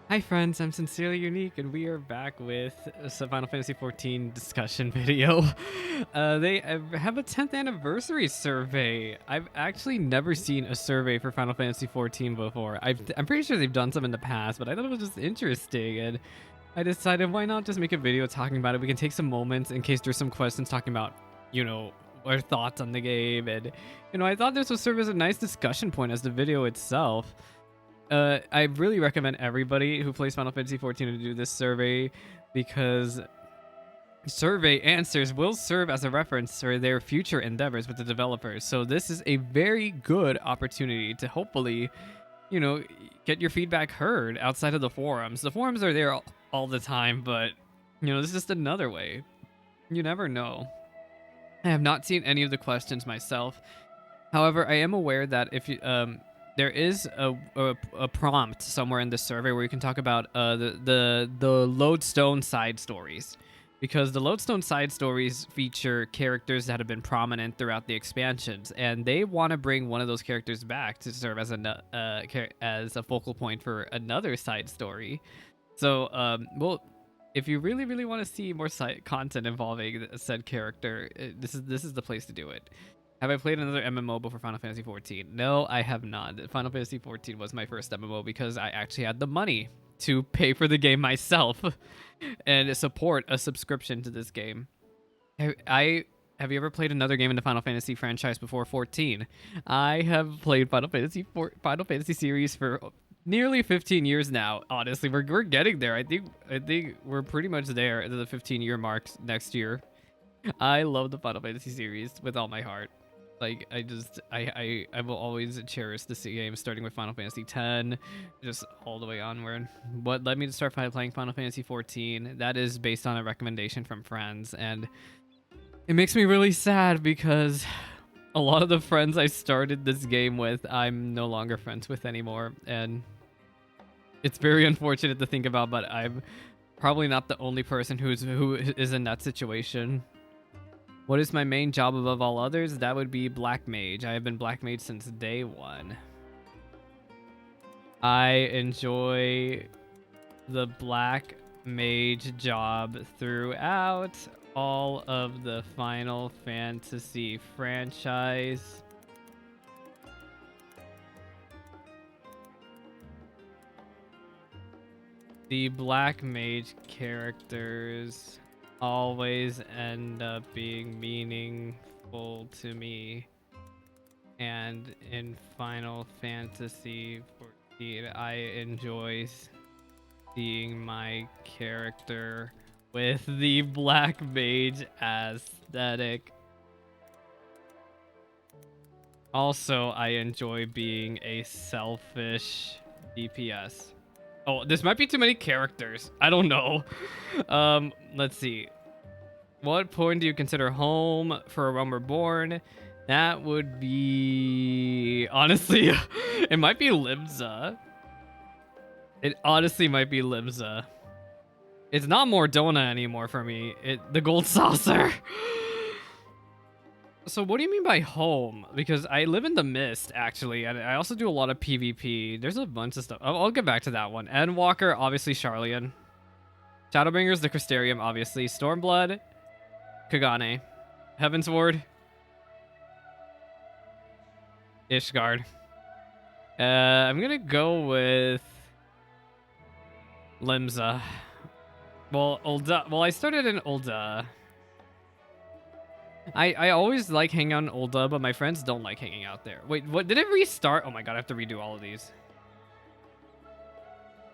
Hi friends, I'm Sincerely Unique, and we are back with a Final Fantasy XIV discussion video. They have a 10th anniversary survey. I've actually never seen a survey for Final Fantasy XIV before. I'm pretty sure they've done some in the past, but I thought it was just interesting, and I decided why not just make a video talking about it. We can take some moments in case there's some questions talking about, our thoughts on the game, and I thought this would serve as a nice discussion point as the video itself. I really recommend everybody who plays Final Fantasy XIV to do this survey because survey answers will serve as a reference for their future endeavors with the developers. So this is a very good opportunity to hopefully, get your feedback heard outside of the forums. The forums are there all the time, but this is just another way. You never know. I have not seen any of the questions myself. However, I am aware that if you there is a prompt somewhere in the survey where you can talk about the Lodestone side stories, because the Lodestone side stories feature characters that have been prominent throughout the expansions, and they want to bring one of those characters back to serve as a focal point for another side story. So, well, if you really want to see more content involving said character, this is the place to do it. Have I played another MMO before Final Fantasy XIV? No, I have not. Final Fantasy XIV was my first MMO because I actually had the money to pay for the game myself and support a subscription to this game. Have you ever played another game in the Final Fantasy franchise before 14? I have played Final Fantasy series for nearly 15 years now. Honestly, we're getting there. I think we're pretty much there at the 15-year mark next year. I love the Final Fantasy series with all my heart. Like, I will always cherish this game, starting with Final Fantasy X, just all the way onward. What led me to start playing Final Fantasy XIV, that is based on a recommendation from friends, and it makes me really sad because a lot of the friends I started this game with, I'm no longer friends with anymore, and it's very unfortunate to think about, but I'm probably not the only person who is in that situation. What is my main job above all others? That would be Black Mage. I have been Black Mage since day one. I enjoy the Black Mage job throughout all of the Final Fantasy franchise. The Black Mage characters always end up being meaningful to me, and in Final Fantasy XIV I enjoy seeing my character with the Black Mage aesthetic. Also, I enjoy being a selfish DPS. Oh, this might be too many characters. I don't know. Let's see. What point do you consider home for A Realm Reborn? That would be... Honestly, it might be Limsa. It honestly might be Limsa. It's not Mordona anymore for me. The Gold Saucer. So what do you mean by home? Because I live in the Mist, actually, and I also do a lot of PvP. There's a bunch of stuff. I'll get back to that one. Endwalker, obviously Charlian. Shadowbringers, the Crystarium, obviously. Stormblood, Kagane. Heaven's Ward, Ishgard. I'm gonna go with Limsa. Well, Ul'dah. Well, I started in Ul'dah. I always like hanging out in Ul'dah, but my friends don't like hanging out there. Wait, what? Did it restart? Oh my god, I have to redo all of these.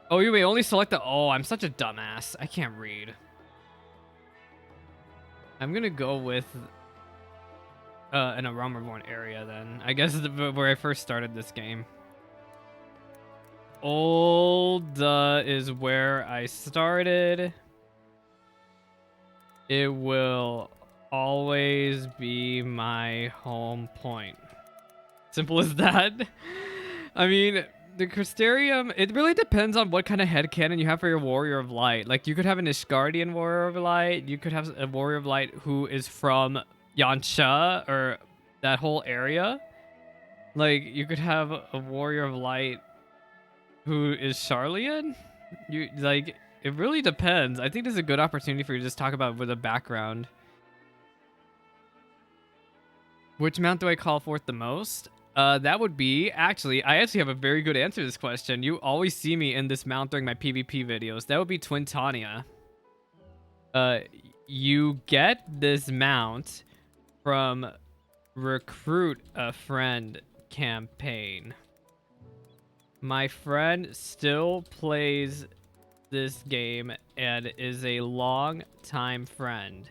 Oh, you may only select the... Oh, I'm such a dumbass. I can't read. I'm gonna go with an A Realm Reborn area then. I guess where I first started this game. Ul'dah is where I started. It will always be my home point. Simple as that. I mean, the Crystarium, it really depends on what kind of headcanon you have for your Warrior of Light. Like, you could have an Ishgardian Warrior of Light. You could have a Warrior of Light who is from Yancha, or that whole area. Like, you could have a Warrior of Light who is Charlian. You like it really depends. I think this is a good opportunity for you to just talk about with a background. Which mount do I call forth the most? That would be I actually have a very good answer to this question. You always see me in this mount during my PvP videos. That would be Twin Tanya. You get this mount from Recruit a Friend campaign. My friend still plays this game and is a long time friend.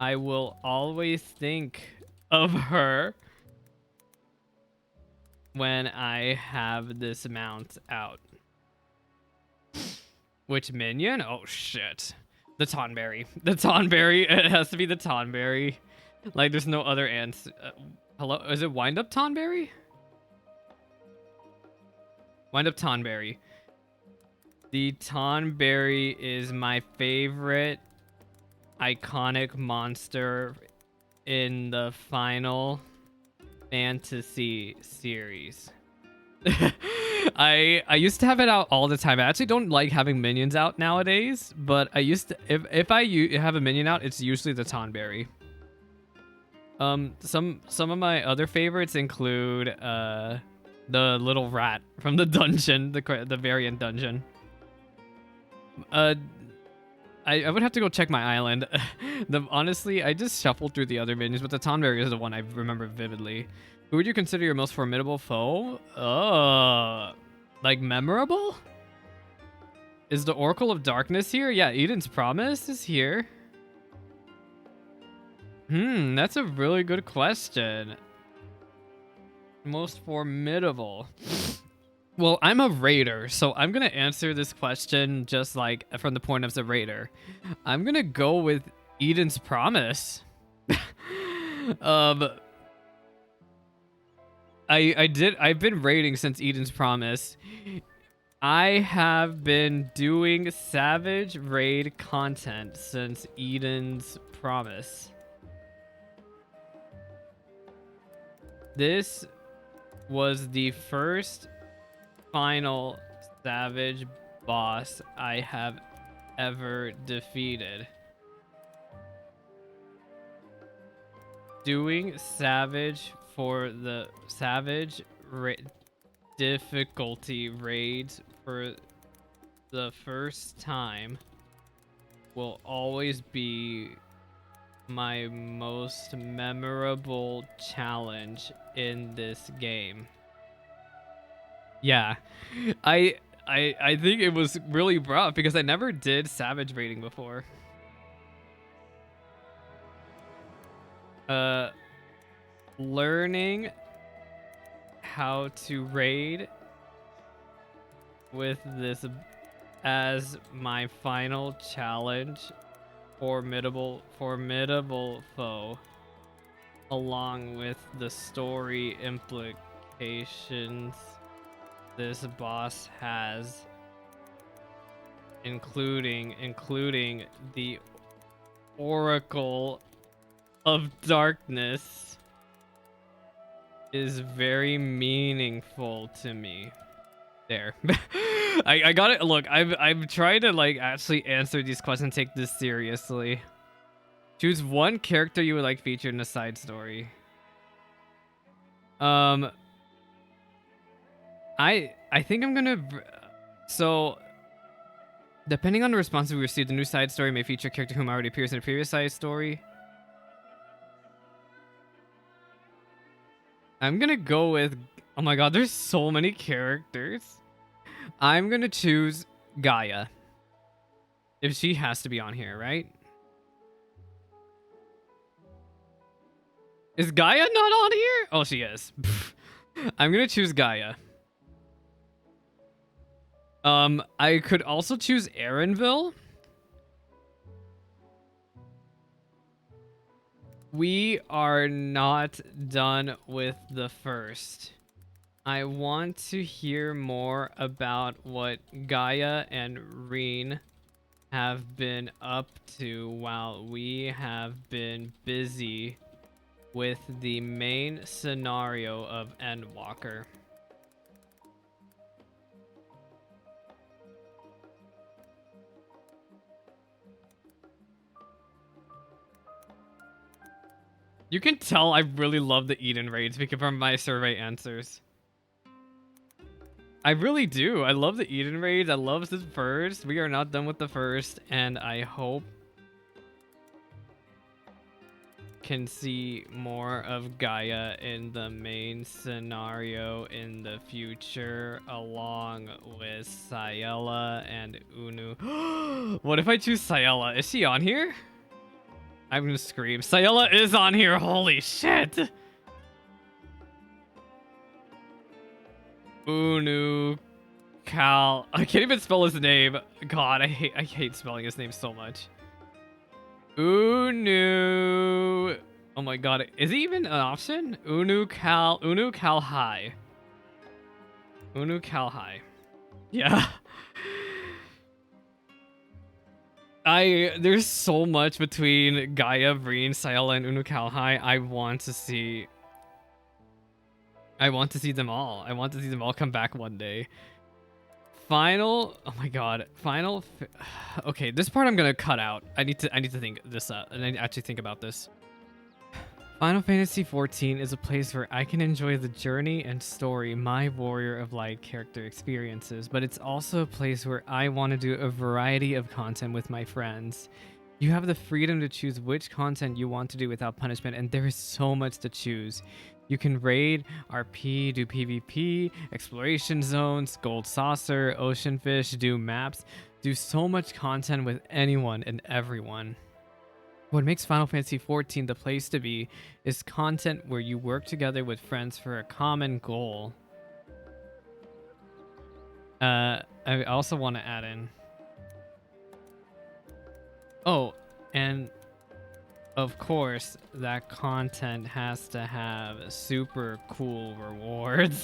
I will always think of her when I have this mount out. Which minion? Oh shit. The Tonberry. The Tonberry. It has to be the Tonberry. Like there's no other answer. Hello? Is it Wind Up Tonberry? Wind Up Tonberry. The Tonberry is my favorite iconic monster in the Final Fantasy series. I used to have it out all the time. I actually don't like having minions out nowadays, but I used to if I have a minion out, it's usually the Tonberry. Some of my other favorites include the little rat from the dungeon, the variant dungeon. I would have to go check my island. Honestly, I just shuffled through the other minions, but the Tonberry is the one I remember vividly. Who would you consider your most formidable foe? Like memorable? Is the Oracle of Darkness here? Yeah, Eden's Promise is here. That's a really good question. Most formidable. Well, I'm a raider, so I'm gonna answer this question just like from the point of the raider. I'm gonna go with Eden's Promise. I've been raiding since Eden's Promise. I have been doing Savage raid content since Eden's Promise. This was the first final Savage boss I have ever defeated. Doing Savage for the Savage difficulty raids for the first time will always be my most memorable challenge in this game. Yeah, I think it was really rough because I never did Savage raiding before. Learning how to raid with this as my final challenge, formidable foe, along with the story implications this boss has, including the Oracle of Darkness, is very meaningful to me. There. I got it. Look, I've tried to like actually answer these questions and take this seriously. Choose one character you would like featured in a side story. I think I'm gonna. So, depending on the responses we receive, the new side story may feature a character whom already appears in a previous side story. I'm gonna go with. Oh my god, there's so many characters. I'm gonna choose Gaia. If she has to be on here, right? Is Gaia not on here? Oh, she is. I'm gonna choose Gaia. I could also choose Erenville. We are not done with the first. I want to hear more about what Gaia and Reen have been up to while we have been busy with the main scenario of Endwalker. You can tell I really love the Eden raids because from my survey answers. I really do. I love the Eden raids. I love the first. We are not done with the first, and I hope can see more of Gaia in the main scenario in the future, along with Sayela and Unu. What if I choose Sayela? Is she on here? I'm gonna scream. Sayela is on here. Holy shit. Unu Cal. I can't even spell his name. God, I hate spelling his name so much. Unu. Oh my god, is he even an option? Unu Cal High. Unu Cal High. Yeah. There's so much between Gaia, Vreen, Sayela, and Unu Cal High. I want to see them all. I want to see them all come back one day. Oh my god, okay, this part I'm gonna cut out. I need to think this up, and I actually think about this. Final Fantasy XIV is a place where I can enjoy the journey and story my Warrior of Light character experiences, but it's also a place where I want to do a variety of content with my friends. You have the freedom to choose which content you want to do without punishment, and there is so much to choose. You can raid, RP, do PvP, exploration zones, gold saucer, ocean fish, do maps, do so much content with anyone and everyone. What makes Final Fantasy XIV the place to be is content where you work together with friends for a common goal. I also want to add in. Oh, and of course, that content has to have super cool rewards.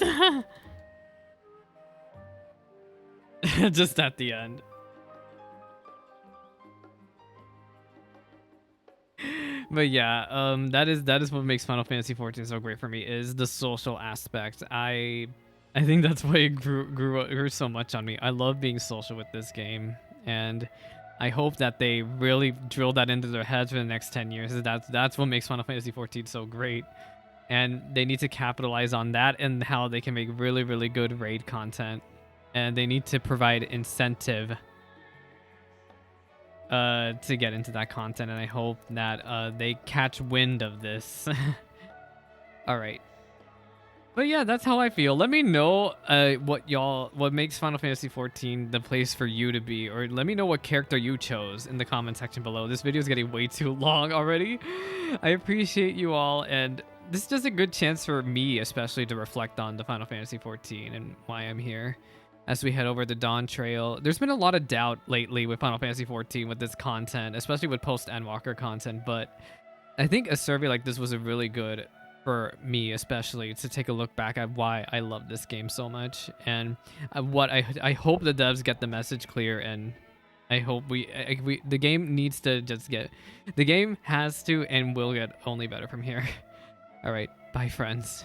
Just at the end. But yeah, that is what makes Final Fantasy XIV so great for me, is the social aspect. I think that's why it grew so much on me. I love being social with this game, and I hope that they really drill that into their heads for the next 10 years. That's what makes Final Fantasy XIV so great, and they need to capitalize on that and how they can make really, really good raid content, and they need to provide incentive to get into that content, and I hope that they catch wind of this. All right, but yeah, that's how I feel. Let me know what makes Final Fantasy XIV the place for you to be, or let me know what character you chose in the comment section below. This video is getting way too long already. I appreciate you all, and this is just a good chance for me especially to reflect on the Final Fantasy XIV and why I'm here. As we head over the Dawntrail, there's been a lot of doubt lately with Final Fantasy XIV with this content, especially with post-Endwalker content, but I think a survey like this was a really good for me, especially to take a look back at why I love this game so much, and what I hope the devs get the message clear, and I hope the game needs to just get, the game has to and will get only better from here. All right, bye friends.